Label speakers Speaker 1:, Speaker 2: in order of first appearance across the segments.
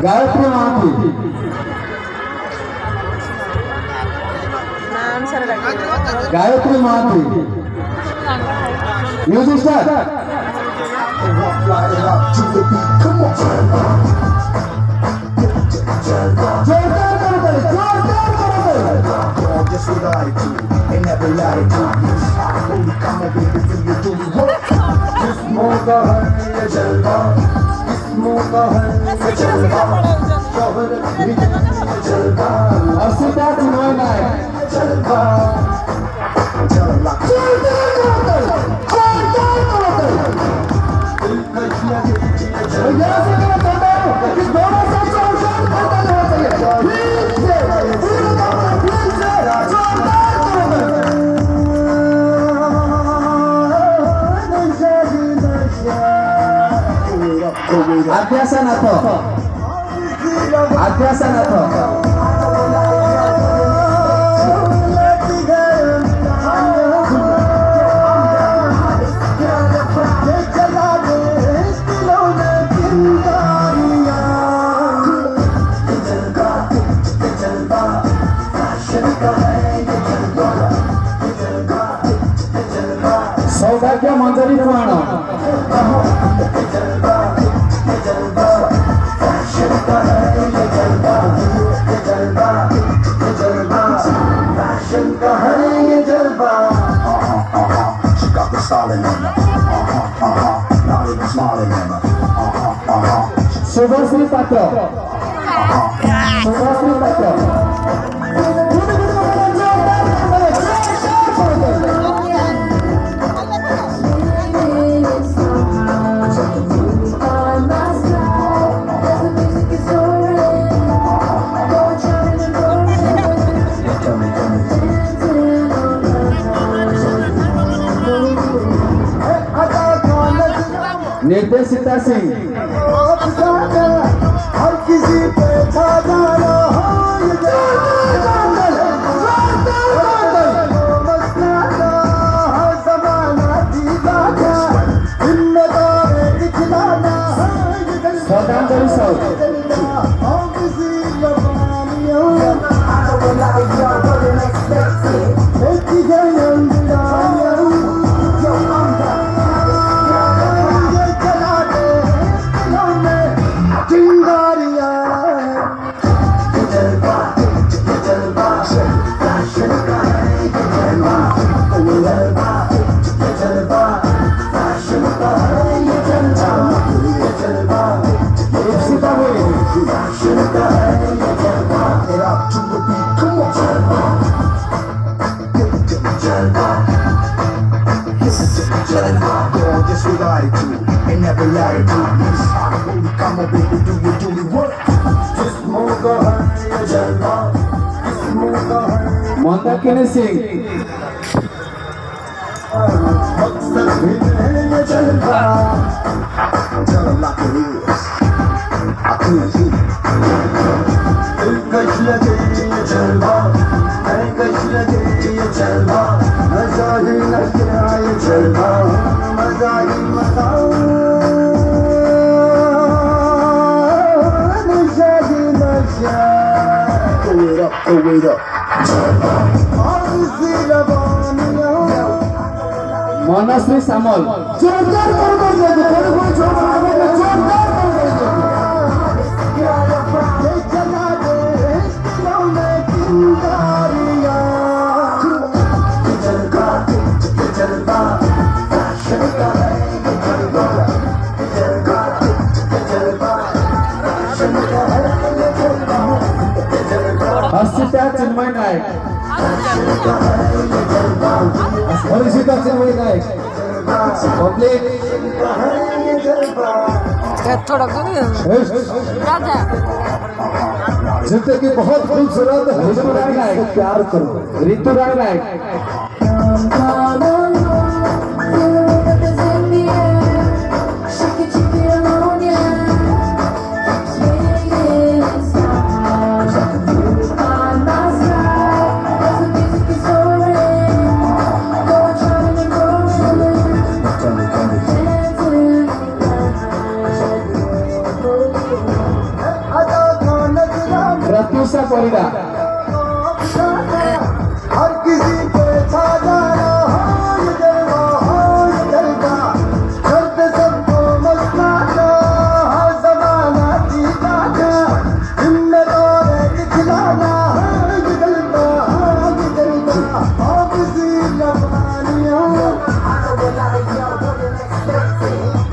Speaker 1: Gayatri Mahati Gayatri Mahati music start
Speaker 2: Just what I do, and never lie to you. Only come on, baby, do you do me work? Just moga hai jalwa, just moga hai jalwa. Shohar bhi jalwa,
Speaker 1: Asita Chinoy
Speaker 2: jalwa. Jalwa.
Speaker 1: Adhyasanato सौभाग्य मंजरी पुराण
Speaker 2: She got the solid in her. Not even smiling in her.
Speaker 1: Shubhashree पात्र शुभश्री पात्र निर्देशिता सिंह
Speaker 2: हर किसी पे छा जाना
Speaker 1: श्रद्धांजलि south Just what I do, and never lie to you. Only come on, baby, do me work. Just moga hai jalwa, just moga hai. Mandakini Singh
Speaker 2: मकसद भी है jalwa, tell 'em like it is. I can't see. कश लगे ये jalwa, कश लगे ये jalwa, मजा ही लगे ये jalwa, मजा ही मजा, नशा ही नशा. Throw it up.
Speaker 1: मनश्री सामल जोरदार हर्षिता चिन्मय नायक हर्षिता चिन्मय नायक पब्लिक
Speaker 3: थोड़ा
Speaker 1: जिंदगी बहुत खूबसूरत है ऋतु राय नायक प्यार करो ऋतु राय नायक
Speaker 4: Sorry.
Speaker 1: प्रत्युषा परिडा
Speaker 2: हर किसी पे छा जाना हो ये जलवा दर्द सबको मस्ताना हर जमाना जीता था हिम्मत और दिखलाना ये जलवा आप सी लबानियों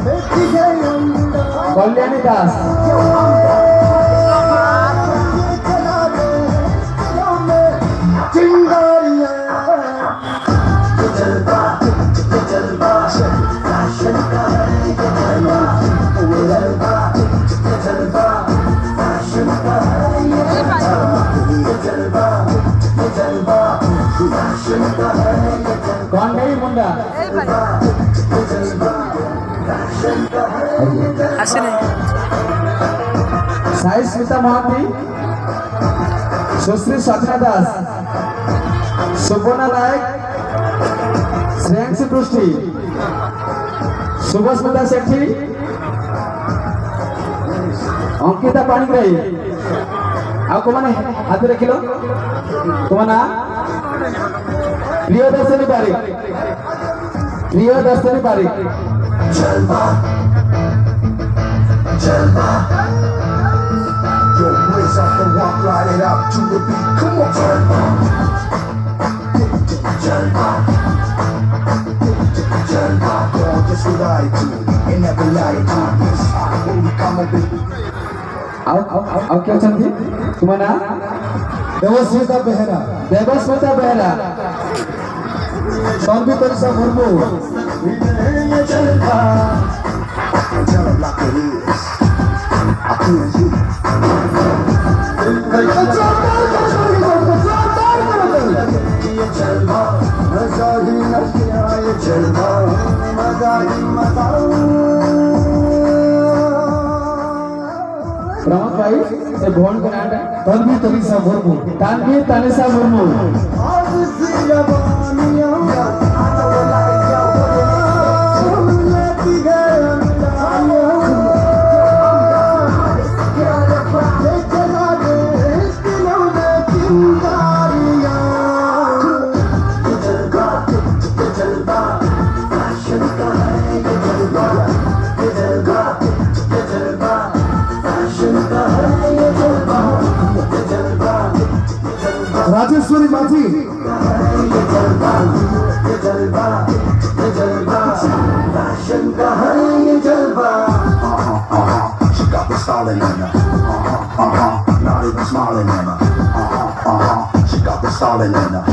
Speaker 2: देखी गई
Speaker 1: कल्याणी दास कौन गई मुंडा साई स्मिता महांती सुश्री साधना दास सुबर्णा नायक श्रेयांशी पृष्टी शुभस्मिता सेठी अंकिता पाणिग्राही आपको मैंने हाथ रखिलो तुम्हारा प्रियदर्शनी पारिक
Speaker 2: जलवा जलवा Yo, raise up the walk, light it up to the beat. Come on, Jalva. Jalva. Jalva. Girl, just what I do. And never lie to me. Yes, holy come on, baby.
Speaker 1: आओ क्या चलती तुम्हारा
Speaker 2: देवस्मिता बेहरा
Speaker 1: देवस्मिता बेहरा
Speaker 2: संबी परिसा Murmu Jalva. Tell them like it is. I feel you.
Speaker 1: Pramod भाई ये भवन का नाम है तनवीर तनिषा मुर्मू
Speaker 2: राजेश्वरी माझी She got the stalling in her. Not even smiling in her. She got the stalling in her.